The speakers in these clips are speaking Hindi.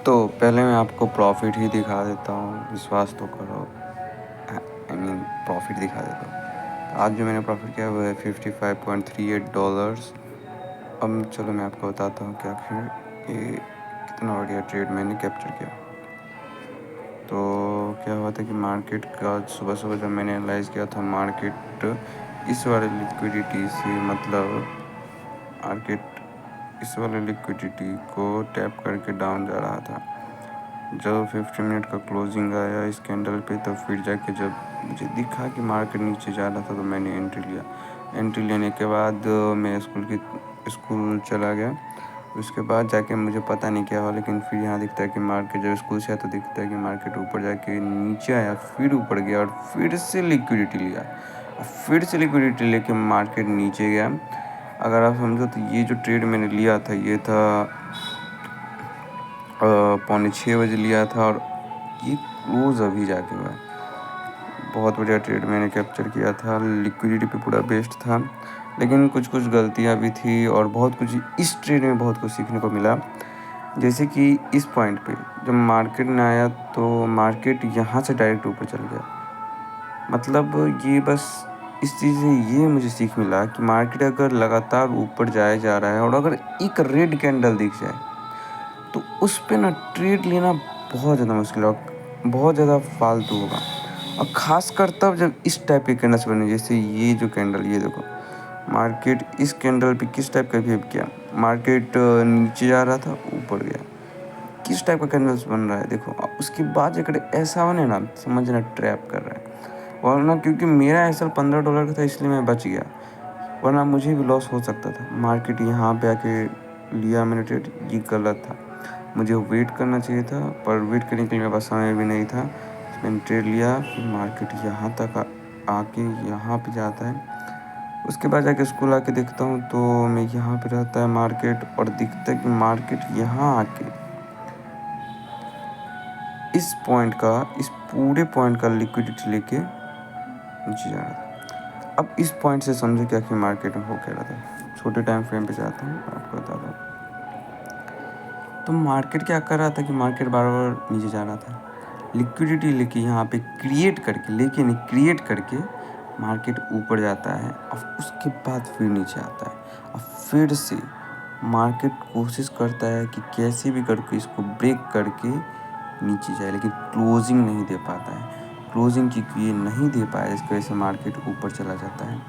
तो पहले मैं आपको प्रॉफ़िट ही दिखा देता हूँ, विश्वास तो करो। प्रॉफ़िट दिखा देता हूँ। आज जो मैंने प्रॉफ़िट किया वो है $55.38। अब चलो मैं आपको बताता हूँ कि आखिर ये कितना बढ़िया ट्रेड मैंने कैप्चर किया। तो क्या हुआ था कि मार्केट का सुबह जब मैंने एनालाइज़ किया था, मार्केट इस वाले लिक्विडिटी से मार्केट इस वाले लिक्विडिटी को टैप करके डाउन जा रहा था। जब 50 मिनट का क्लोजिंग आया इस कैंडल पे, तो फिर जाके जब मुझे दिखा कि मार्केट नीचे जा रहा था तो मैंने एंट्री लिया। एंट्री लेने के बाद मैं स्कूल चला गया। उसके बाद जाके मुझे पता नहीं क्या हुआ, लेकिन फिर यहाँ दिखता है कि मार्केट जब स्कूल से आया तो दिखता है कि मार्केट ऊपर जाके नीचे आया, फिर ऊपर गया और फिर से लिक्विडिटी लिया। फिर से लिक्विडिटी लेके मार्केट नीचे गया। अगर आप समझो तो ये जो ट्रेड मैंने लिया था ये था 5:45 बजे लिया था और ये क्लोज अभी जाके हुआ है। बहुत बढ़िया ट्रेड मैंने कैप्चर किया था। लिक्विडिटी पे पूरा बेस्ट था, लेकिन कुछ गलतियाँ भी थी और बहुत कुछ इस ट्रेड में बहुत कुछ सीखने को मिला। जैसे कि इस पॉइंट पे जब मार्केट में आया तो मार्केट यहाँ से डायरेक्ट ऊपर चल गया। मतलब ये बस इस चीज़ से ये मुझे सीख मिला कि मार्केट अगर लगातार ऊपर जाए जा रहा है और अगर एक रेड कैंडल दिख जाए तो उस पे ना ट्रेड लेना बहुत ज़्यादा मुश्किल है, बहुत ज़्यादा फालतू होगा। और ख़ासकर तब जब इस टाइप के कैंडल्स बने, जैसे ये जो कैंडल, ये देखो मार्केट इस कैंडल पे किस टाइप का बिहेव किया। मार्केट नीचे जा रहा था, ऊपर गया। किस टाइप का कैंडल्स बन रहा है देखो। उसके बाद अगर ऐसा बने ना, समझना ट्रैप कर रहा है। वरना क्योंकि मेरा एसएल $15 का था इसलिए मैं बच गया, वरना मुझे भी लॉस हो सकता था। मार्केट यहाँ पे आके लिया मैंने ट्रेड, ये गलत था। मुझे वेट करना चाहिए था, पर वेट करने के लिए मेरे पास समय भी नहीं था। मैंने ट्रेड लिया, फिर मार्केट यहाँ तक आके यहाँ पे जाता है। उसके बाद जाके स्कूल आके देखता हूँ तो मैं यहाँ पे रहता है मार्केट, और दिखता है कि मार्केट यहाँ आके इस पूरे पॉइंट का लिक्विडिटी लेके नीचे जा रहा था। अब इस पॉइंट से समझो क्या कि मार्केट में हो क्या रहा था। छोटे टाइम फ्रेम पे जाता हूँ, आपको बताता हूँ। तो मार्केट क्या कर रहा था कि मार्केट बार बार नीचे जा रहा था, लिक्विडिटी लेके यहाँ पे क्रिएट करके मार्केट ऊपर जाता है और उसके बाद फिर नीचे आता है। और फिर से मार्केट कोशिश करता है कि कैसे भी करके इसको ब्रेक करके नीचे जाए, लेकिन क्लोजिंग नहीं दे पाता है। क्लोजिंग क्योंकि ये नहीं दे पाया, इसकी वजह से मार्केट ऊपर चला जाता है।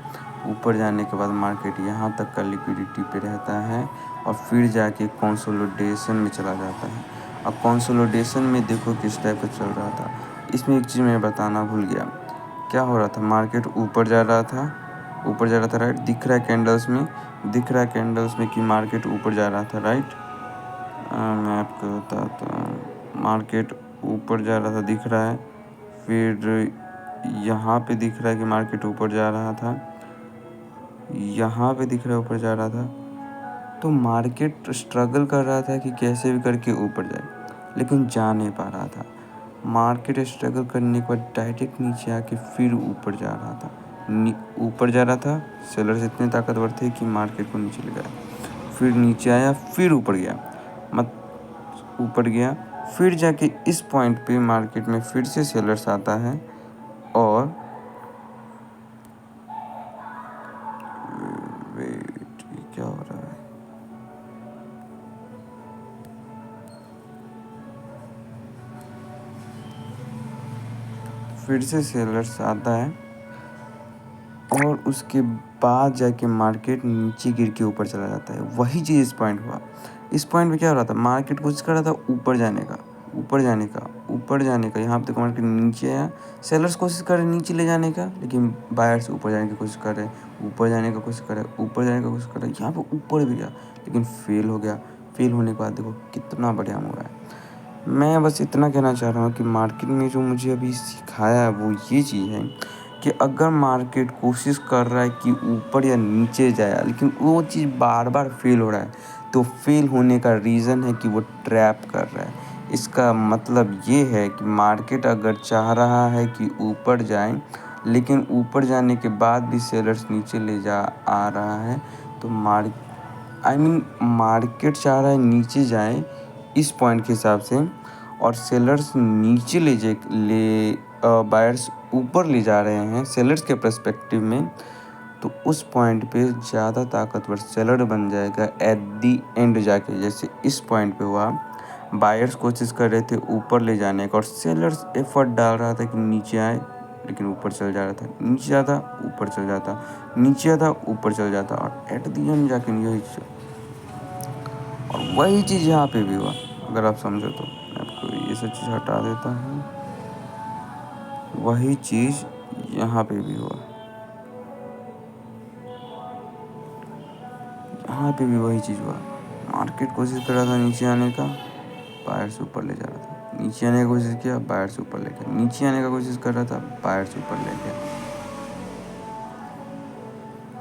ऊपर जाने के बाद मार्केट यहाँ तक का लिक्विडिटी पे रहता है और फिर जाके कंसोलिडेशन में चला जाता है। अब कंसोलिडेशन में देखो किस टाइप का चल रहा था। इसमें एक चीज़ मैं बताना भूल गया, क्या हो रहा था। मार्केट ऊपर जा रहा था राइट। दिख रहा है कैंडल्स में कि मार्केट ऊपर जा रहा था राइट। मैं आपको बताता हूँ, मार्केट ऊपर जा रहा था दिख रहा है। फिर यहाँ पे दिख रहा है कि मार्केट ऊपर जा रहा था, यहाँ पे दिख रहा है ऊपर जा रहा था। तो मार्केट स्ट्रगल कर रहा था कि कैसे भी करके ऊपर जाए, लेकिन जा नहीं पा रहा था। मार्केट स्ट्रगल करने के बाद डायरेक्ट नीचे आके फिर ऊपर जा रहा था। सेलर्स इतने ताकतवर थे कि मार्केट को नीचे ले गया, फिर नीचे आया, फिर ऊपर गया। फिर जाके इस पॉइंट पे मार्केट में फिर से सेलर्स आता है और क्या हो रहा है, फिर से सेलर्स आता है और उसके बाद जाके मार्केट नीचे गिर के ऊपर चला जाता है। वही चीज़ इस पॉइंट हुआ। इस पॉइंट पे क्या हो रहा था, मार्केट कोशिश कर रहा था ऊपर जाने का। यहाँ पे देखो मार्केट नीचे आया, सेलर्स कोशिश कर रहे नीचे ले जाने का, लेकिन बायर्स ऊपर जाने की कोशिश कर रहे यहाँ पे ऊपर भी गया, लेकिन फेल हो गया। फेल होने के बाद देखो कितना बढ़िया मूव है। मैं बस इतना कहना चाह रहा हूँ कि मार्केट में जो मुझे अभी सिखाया है वो ये चीज़ है कि अगर मार्केट कोशिश कर रहा है कि ऊपर या नीचे जाए, लेकिन वो चीज़ बार बार फेल हो रहा है, तो फेल होने का रीज़न है कि वो ट्रैप कर रहा है। इसका मतलब ये है कि मार्केट अगर चाह रहा है कि ऊपर जाए, लेकिन ऊपर जाने के बाद भी सेलर्स नीचे ले जा आ रहा है, तो मार्केट चाह रहा है नीचे जाए, इस पॉइंट के हिसाब से, और सेलर्स नीचे बायर्स ऊपर ले जा रहे हैं सेलर्स के पर्सपेक्टिव में, तो उस पॉइंट पे ज़्यादा ताकतवर सेलर बन जाएगा एट दी एंड जाके। जैसे इस पॉइंट पे हुआ, बायर्स कोशिश कर रहे थे ऊपर ले जाने का और सेलर्स एफर्ट डाल रहा था कि नीचे आए, लेकिन ऊपर चल जा रहा था, नीचे जाता ऊपर चल जाता, नीचे आता ऊपर चल जाता, और एट दी एंड जाके और वही चीज़ यहाँ पे भी हुआ। अगर आप समझो तो मैं आपको ये सब चीज़ हटा देता हूँ, वही चीज़ यहाँ पे भी हुआ, यहाँ पे भी वही चीज़ हुआ। मार्केट कोशिश कर रहा था नीचे आने का, बाहर से ऊपर ले जा रहा था, नीचे आने की कोशिश किया, बाहर से ऊपर ले गया, नीचे आने का कोशिश कर रहा था, बाहर से ऊपर ले गया।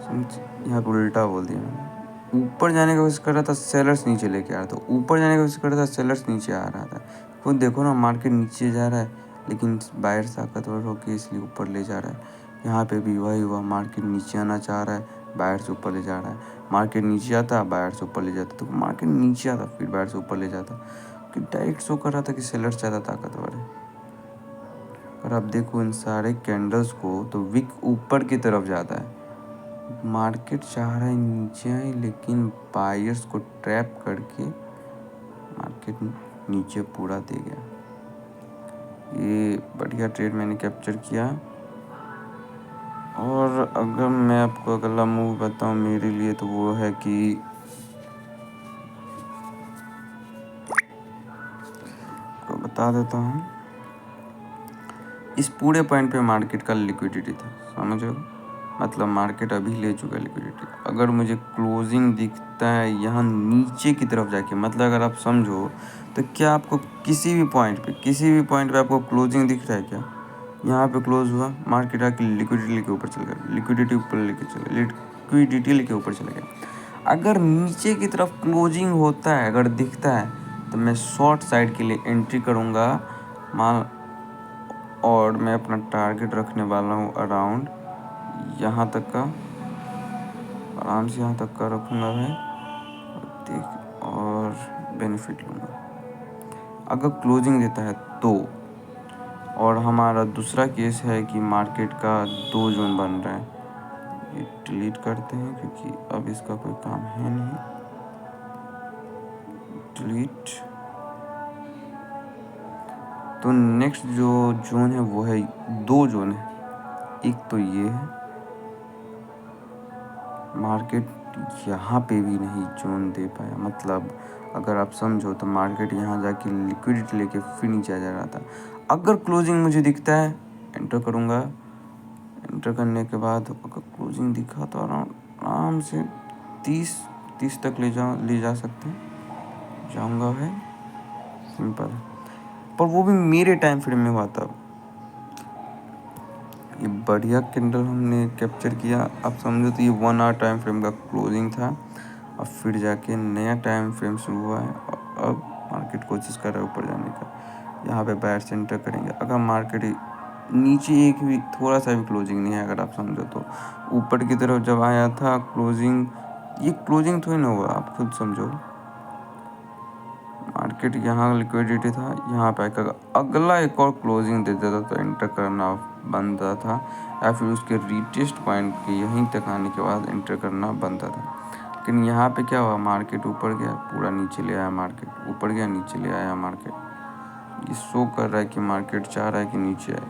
समझ, यहाँ पे उल्टा बोल दिया मैंने। ऊपर जाने की कोशिश कर रहा था, सेलर्स नीचे लेके आ रहा था, ऊपर जाने की कोशिश कर रहा था, सेलर्स नीचे आ रहा था। खुद देखो ना, मार्केट नीचे जा रहा है लेकिन बाहर ताकतवर होकर इसलिए ऊपर ले जा रहा है। यहाँ पे भी वही हुआ, मार्केट नीचे आना चाह रहा है, बाहर से ऊपर ले जा रहा है। मार्केट नीचे आता, बाहर से ऊपर ले जाता, तो मार्केट नीचे आता फिर बाहर से ऊपर ले जाता, कि डायरेक्ट शो कर रहा था कि सेलर्स ज़्यादा ताकतवर है। और आप देखो इन सारे कैंडल्स को, तो विक ऊपर की तरफ जाता है, मार्केट चाह रहा है नीचे आए, लेकिन बायर्स को ट्रैप करके मार्केट नीचे पूरा दे गया। ये बढ़िया ट्रेड मैंने कैप्चर किया। और अगर मैं आपको अगला मूव बताऊं मेरे लिए, तो वो है कि तो बता देता हूँ, इस पूरे पॉइंट पे मार्केट का लिक्विडिटी था, समझो, मतलब मार्केट अभी ले चुका है लिक्विडिटी। अगर मुझे क्लोजिंग दिखता है यहाँ नीचे की तरफ जाके, मतलब अगर आप समझो तो क्या आपको किसी भी पॉइंट पे आपको क्लोजिंग दिख रहा है क्या? यहाँ पे क्लोज हुआ, मार्केट आके लिक्विडिटी लेके ऊपर चल गया, लिक्विडिटी लेके ऊपर चला गया। अगर नीचे की तरफ क्लोजिंग होता है, अगर दिखता है, तो मैं शॉर्ट साइड के लिए एंट्री करूँगा माल, और मैं अपना टारगेट रखने वाला हूँ अराउंड यहाँ तक का, आराम से यहाँ तक का रखूँगा मैं, और बेनिफिट लूँगा अगर क्लोजिंग देता है तो। और हमारा दूसरा केस है कि मार्केट का 2 जोन बन रहा है, ये डिलीट करते हैं क्योंकि अब इसका कोई काम है नहीं। डिलीट। तो नेक्स्ट जो जोन है वो है, 2 जोन है, एक तो ये है, मार्केट यहाँ पे भी नहीं जोन दे पाया, मतलब अगर आप समझो तो मार्केट यहाँ जाके लिक्विडिटी लेके फिर नीचे आ जा रहा था। अगर क्लोजिंग मुझे दिखता है, एंटर करूँगा, एंटर करने के बाद अगर क्लोजिंग दिखा तो आराम से 30 तक ले जा सकते हैं, जाऊँगा है, सिंपल है। पर वो भी मेरे टाइम फ्रेम में हुआ था। ये बढ़िया कैंडल हमने कैप्चर किया। आप समझो तो ये 1 आवर टाइम फ्रेम का क्लोजिंग था, अब फिर जाके नया टाइम फ्रेम शुरू हुआ है, और अब मार्केट कोशिश कर रहा है ऊपर जाने का। यहाँ पे बायर से एंटर करेंगे। अगर मार्केट नीचे एक भी थोड़ा सा भी क्लोजिंग नहीं है, अगर आप समझो तो ऊपर की तरफ जब आया था क्लोजिंग, ये क्लोजिंग थोड़ी ना हुआ, आप खुद समझो। मार्केट यहाँ लिक्विडिटी था, यहाँ पे अगला एक और क्लोजिंग दे देता तो एंटर करना बनता था, या फिर उसके रीटेस्ट पॉइंट के यहीं तक आने के बाद एंटर करना बनता था। लेकिन यहाँ पे क्या हुआ, मार्केट ऊपर गया, पूरा नीचे ले आया, मार्केट ऊपर गया, नीचे ले आया मार्केट। ये शो कर रहा है कि मार्केट चाह रहा है कि नीचे आए।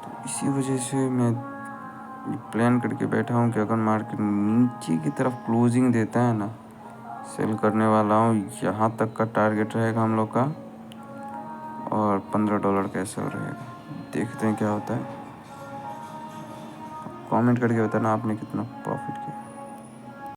तो इसी वजह से मैं प्लान करके बैठा हूँ कि अगर मार्केट नीचे की तरफ क्लोजिंग देता है ना, सेल करने वाला हूँ। यहाँ तक का टारगेट रहेगा हम लोग का, और $15 का सेल रहेगा। देखते हैं क्या होता है। कमेंट करके बताना आपने कितना प्रॉफिट किया।